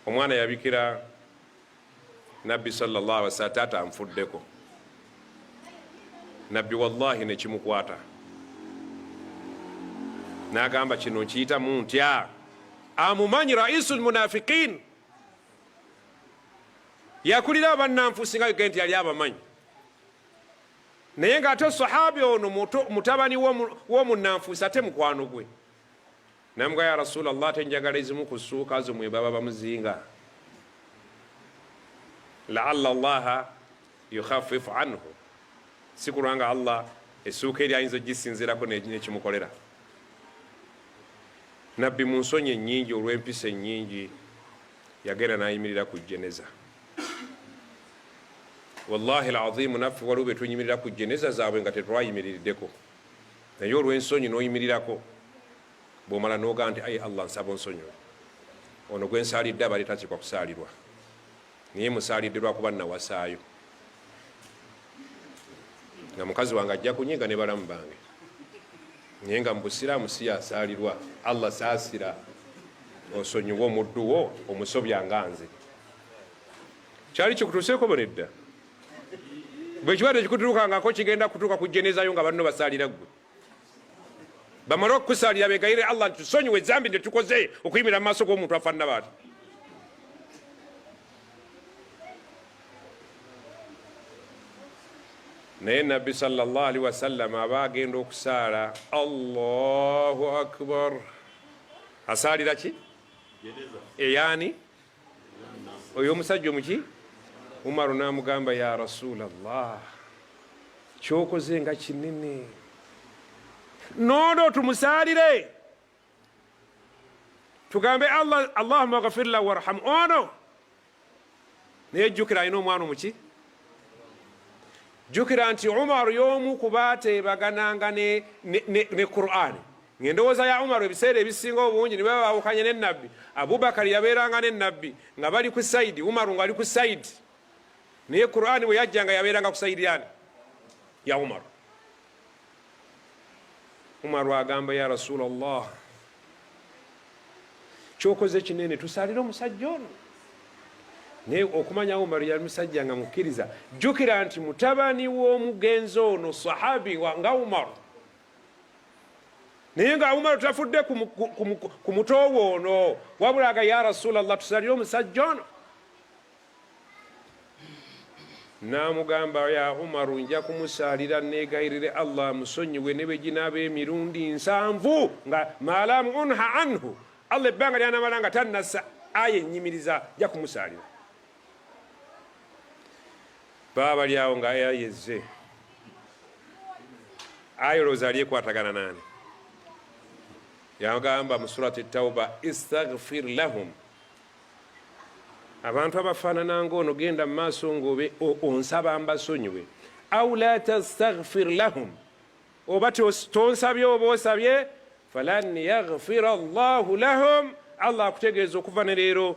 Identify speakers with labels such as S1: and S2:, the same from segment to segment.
S1: omwana yabikira nabbi sallallahu alaihi wasallam taata anfuddeko. Nabbi wallahi nekimukwata n'agamba kino nkiyitamu ntya, amumanyi raisul munafiqin, yakulira abannanfuusi nga nti yali abamanyi, naye ng'ate sahabi ono mutabani w'omunnanfuusi ate mukwano gwe. Namuga ya Rasulallah, tenjagala ezimu ku ssuuka zo mwe baba bamuzinga, laalla allaha yukhaffifu anhu, si kulwanga Allah essuuka eri ayinza ogisinzirako nekimukolera. Nabbi mu nsonyi ennyingi olw'empisa ennyingi yagenda n'ayimirira ku jeneza. Wallahi alazim, naffe waliwo be tunyimirira ku jeneza zaabwe nga tetwayimiriddeko, naye olw'ensonyi n'oyimirirako, bw'omala n'ogaa nti ayi Allah nsaba onsonyiwe, ono gwe nsaalidde abali tatikwa kusaalirwa, naye musaalidde lwakuba nawasaayo, nga mukazi wange ajja kunyiga ne balamu bange, naye nga mu busiraamu si yasaalirwa, Allah saasira, osonyiwe omuddu wo omusobya nga nze. Kyali kikutuuseeko bonedda, bwe kiba tekikutuukangako kigenda kutuuka ku jenezayo nga banno basaalira ggwe, bamala okukusaalira begayire Allah nti tusonyiwe ezambi ne tukoze okuyimira mu maaso g'omuntu afaanana baati. Naye nabbi sallallahu alaihi wasallam aba agenda okusaala, Allahu akbar, asaalira ki? Eyani oyo omusajja omuki? Umaru n'amugamba, ya Rasulallah, kyokoze nga kinene, nono tumusaalire tugambe Allah, Allahumma ghafir lahu warham ono. Naye jjukira alina omwana omuki? Jjukira nti Umaru y'omu ku baateebagananga ne Qur'ani. Ngendowooza ya Umaru ebiseera ebisinga obungi ne baba baawukanye ne nabbi. Abubakari yabeeranga ne nabbi nga bali ku sayidi, Umaru ng'ali ku sayidi, naye Qur'ani bwe yajjanga yabeeranga ku sayidi yani ya Umaru. Umaru agamba, ya Rasulallah, kyokoze kinene, tusaalire omusajja ono. Naye okumanya Umaru yali musajja nga mukkiriza, jjukira nti mutabani w'omugenzi ono sahabi nga Umaru, naye nga Umaru tafudde ku mutoowo ono, wabulaga ya Rasulallah, tusaalire omusajja ono. N'amugamba, ya Umaru, nja kumusaalira neegayirire Allah musonyiwe ne bwe ginaaba emirundi 7 nga malamu unha anhu, Allah ebbanga lyanamala nga tannassa aya ennyimiriza, ja kumusaalira. Baba bali awo nga aya yezze, aya olowooza alyekwatagana naani? Yagamba mu surati Tawba, istaghfir lahum, abantu abafaanana ng'ono genda mu maaso ng'obe onsaba mbasonyiwe, aw la tastaghfir lahum, oba tonsabye oba osabye, falan yaghfira Allahu lahum, Allah akutegeeza okuva ne leero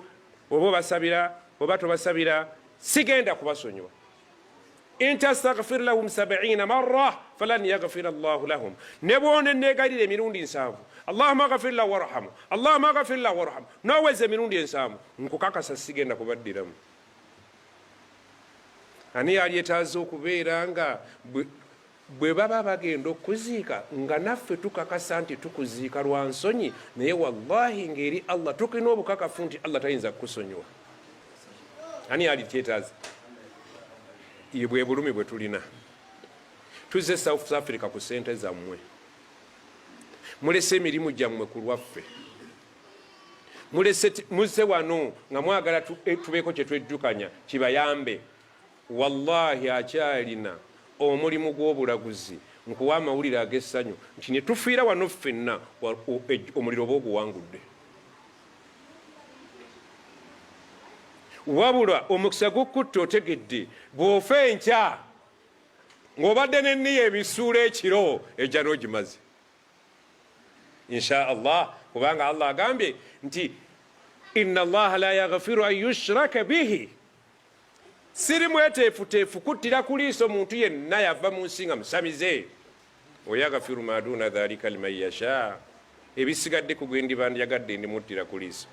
S1: oba obasabira oba tobasabira sigenda kubasonyiwa. In tastaghfir lahum 70 marra falan yaghfira Allahu lahum, ne bw'one neegayirira emirundi 7, Allahumma ghafir lahu warhamu, Allahumma ghafir lahu warhamu, n'oweza emirundi 7, nkukakasa sigenda kubaddiramu. Ani yali etaaza okubeera nga bwe baba bagenda okuziika nga naffe tukakasa nti tukuziika lwa nsonyi, naye wallahi ng'eri Allah tukina obukakafu nti Allah tayinza kukusonyiwa. Ani yali kyetaaza? Ye bwe bulumi bwe tulina. Tuzze South Africa ku ssente zammwe, mulese emirimu gyammwe ku lwaffe, muzze wano nga mwagala tubeeko kye tweddukanya kibayambe. Wallahi akyalina omulimu gw'obulaguzi nkuwa amawulire ag'essanyu nti ne tufiira wano ffenna omuliro oba oguwangudde. Wabula omukisa gukutte otegedde, bw'ofa enkya ng'obadde n'enniya ebisuula ekiro, ejja n'ogimaze insha Allah, kubanga Allah agambye nti inna Allaha la yaghfiru an yushraka bihi, siri mweteefuteefu kuttira ku liiso muntu yenna yava mu nsi nga musamize, wayagafiru ma duna dhalika liman yasha, ebisigadde ku gwe ndibandyagadde ndimuttira ku liiso.